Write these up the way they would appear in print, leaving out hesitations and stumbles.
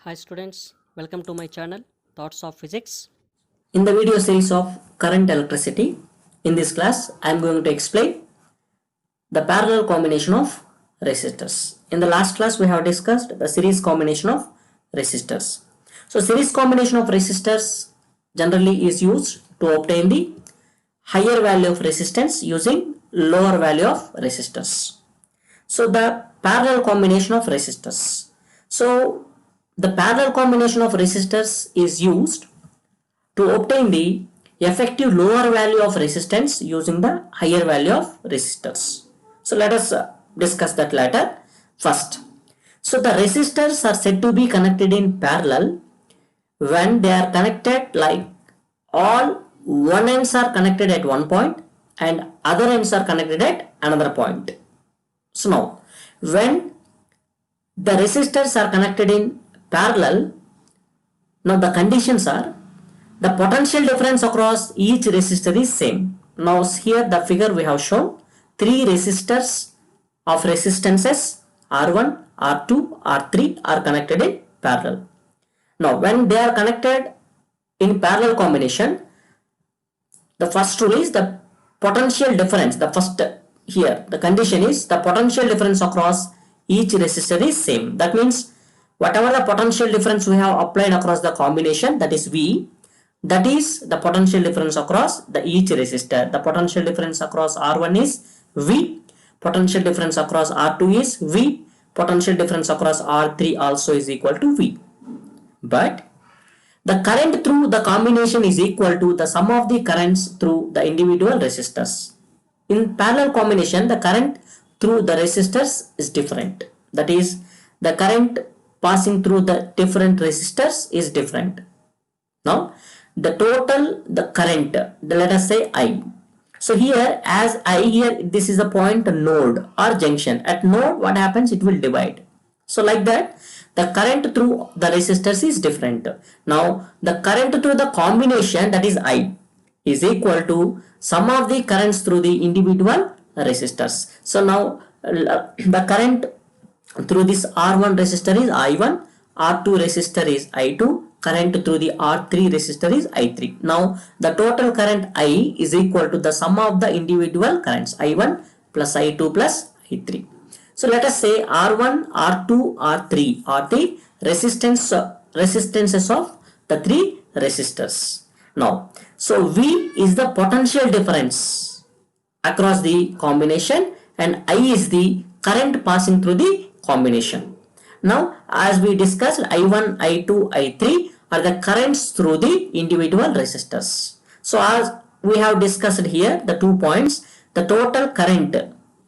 Hi students, welcome to my channel Thoughts of Physics. In the video series of current electricity, in this class I am going to explain the parallel combination of resistors. In the last class we have discussed the series combination of resistors. So series combination of resistors generally is used to obtain the higher value of resistance using lower value of resistors. So the parallel combination of resistors. So the parallel combination of resistors is used to obtain the effective lower value of resistance using the higher value of resistors. So let us discuss that later. First, so the resistors are said to be connected in parallel when they are connected like all one ends are connected at one point and other ends are connected at another point. So now when the resistors are connected in parallel, now the conditions are the potential difference across each resistor is same. Now here the figure we have shown three resistors of resistances R1, R2, R3 are connected in parallel. Now when they are connected in parallel combination, the first rule is the potential difference. The first here the condition is the potential difference across each resistor is same. That means whatever the potential difference we have applied across the combination, that is V, that is the potential difference across the each resistor. The potential difference across R1 is V, potential difference across R2 is V, potential difference across R3 also is equal to V. But the current through the combination is equal to the sum of the currents through the individual resistors. In parallel combination, the current through the resistors is different. That is, the current passing through the different resistors is different. Now, the total, the current, let us say I. So here, as I here, this is a point node or junction. At node, what happens? It will divide. So like that, the current through the resistors is different. Now, the current through the combination, that is I, is equal to sum of the currents through the individual resistors. So now, the current through this R1 resistor is I1, R2 resistor is I2, current through the R3 resistor is I3. Now the total current I is equal to the sum of the individual currents I1 plus I2 plus I3. So let us say R1, R2, R3 are the resistances of the three resistors. Now, so V is the potential difference across the combination and I is the current passing through the combination. Now, as we discussed, I1, I2, I3 are the currents through the individual resistors. So, as we have discussed here, the 2 points, the total current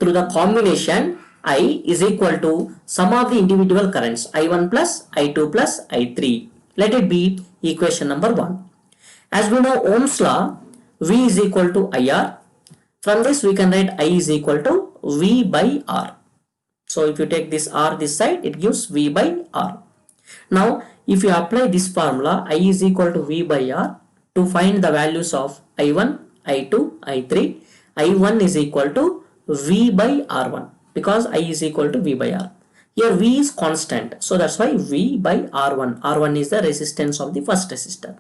through the combination I is equal to sum of the individual currents I1 plus I2 plus I3. Let it be equation number 1. As we know Ohm's law, V is equal to IR. From this we can write I is equal to V by R. So if you take this R this side, it gives V by R. Now if you apply this formula I is equal to V by R to find the values of I1, I2, I3, I1 is equal to V by R1 because I is equal to V by R. Here V is constant, so that's why V by R1. R1 is the resistance of the first resistor.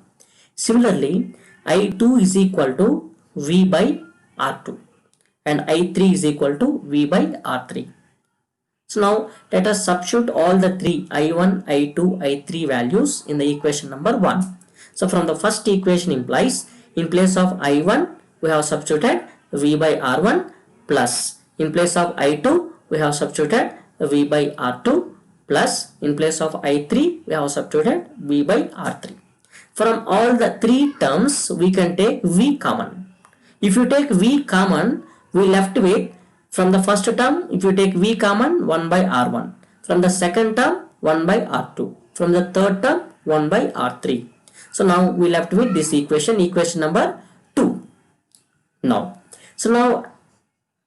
Similarly, I2 is equal to V by R2 and I3 is equal to V by R3. So now let us substitute all the three I1, I2, I3 values in the equation number 1. So from the first equation implies in place of I1 we have substituted V by R1 plus in place of I2 we have substituted V by R2 plus in place of I3 we have substituted V by R3. From all the three terms we can take V common. If you take V common, we left with from the first term, if you take V common, 1 by R1. From the second term, 1 by R2. From the third term, 1 by R3. So now we left with this equation, equation number 2. Now, so now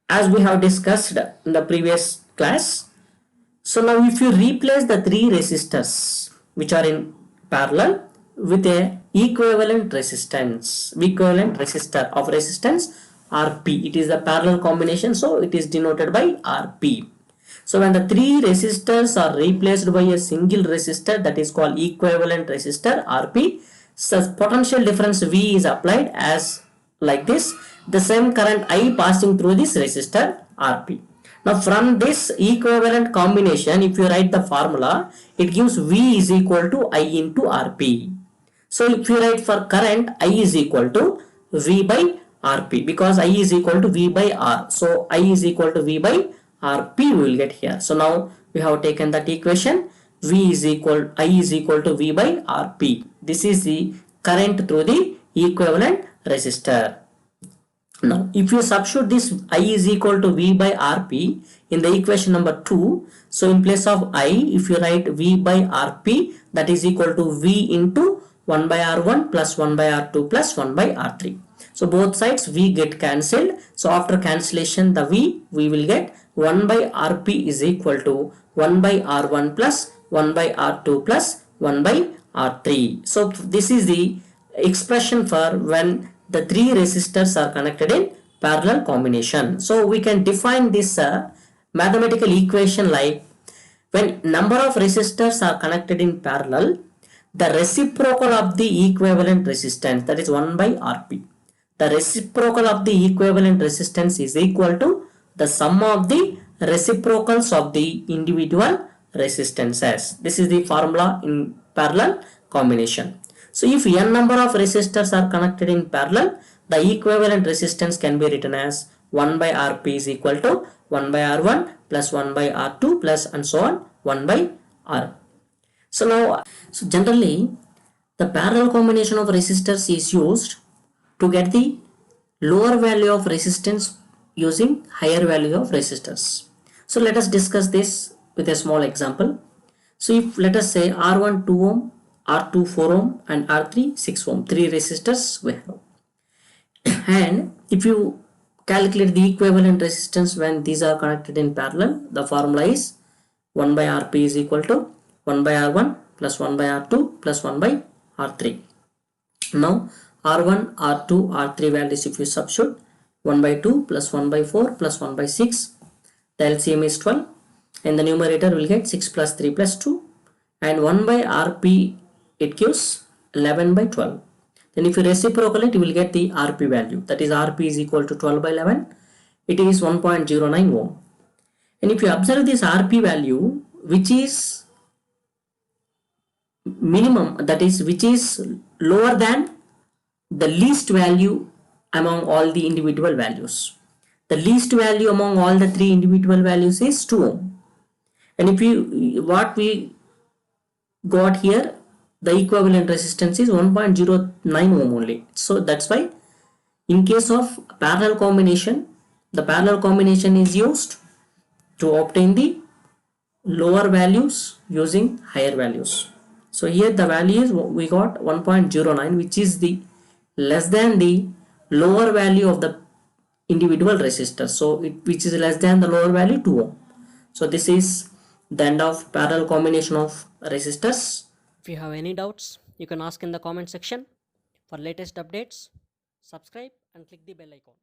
as we have discussed in the previous class, so now if you replace the three resistors which are in parallel with a equivalent resistance, equivalent resistor of resistance RP, it is a parallel combination, so it is denoted by RP. So when the three resistors are replaced by a single resistor, that is called equivalent resistor RP, so potential difference V is applied as like this, the same current I passing through this resistor RP. Now from this equivalent combination, if you write the formula, it gives V is equal to I into RP. So if you write for current, I is equal to V by RP, because I is equal to V by R. So I is equal to V by RP we will get here. So now we have taken that equation, I is equal to V by RP. This is the current through the equivalent resistor. Now, if you substitute this I is equal to V by RP in the equation number 2, so in place of I, if you write V by RP, that is equal to V into 1 by R1 plus 1 by R2 plus 1 by R3. So both sides V get cancelled. So after cancellation, the V we will get 1 by RP is equal to 1 by R1 plus 1 by R2 plus 1 by R3. So this is the expression for when the three resistors are connected in parallel combination. So we can define this mathematical equation like, when number of resistors are connected in parallel, the reciprocal of the equivalent resistance, that is 1 by RP. The reciprocal of the equivalent resistance is equal to the sum of the reciprocals of the individual resistances. This is the formula in parallel combination. So if n number of resistors are connected in parallel, the equivalent resistance can be written as 1 by RP is equal to 1 by R1 plus 1 by R2 plus and so on 1 by R. So now, generally the parallel combination of resistors is used to get the lower value of resistance using higher value of resistors. So let us discuss this with a small example. So if let us say R1 2 ohm, R2 4 ohm and R3 6 ohm, three resistors we have. And if you calculate the equivalent resistance when these are connected in parallel, the formula is 1 by RP is equal to 1 by R1 plus 1 by R2 plus 1 by R3. Now R1, R2, R3 values if you substitute, 1 by 2 plus 1 by 4 plus 1 by 6, the LCM is 12, and the numerator will get 6 plus 3 plus 2, and 1 by RP it gives 11 by 12. Then if you reciprocal it, you will get the RP value, that is RP is equal to 12 by 11, it is 1.09 ohm. And if you observe this RP value, which is minimum, that is which is lower than the least value among all the individual values. The least value among all the three individual values is 2 ohm. And if you, what we got here, the equivalent resistance is 1.09 ohm only. So that's why in case of parallel combination, the parallel combination is used to obtain the lower values using higher values. So here the value is, we got 1.09, which is the less than the lower value of the individual resistor. So which is less than the lower value 2 ohm. So this is the end of parallel combination of resistors. If you have any doubts, you can ask in the comment section. For latest updates, subscribe and click the bell icon.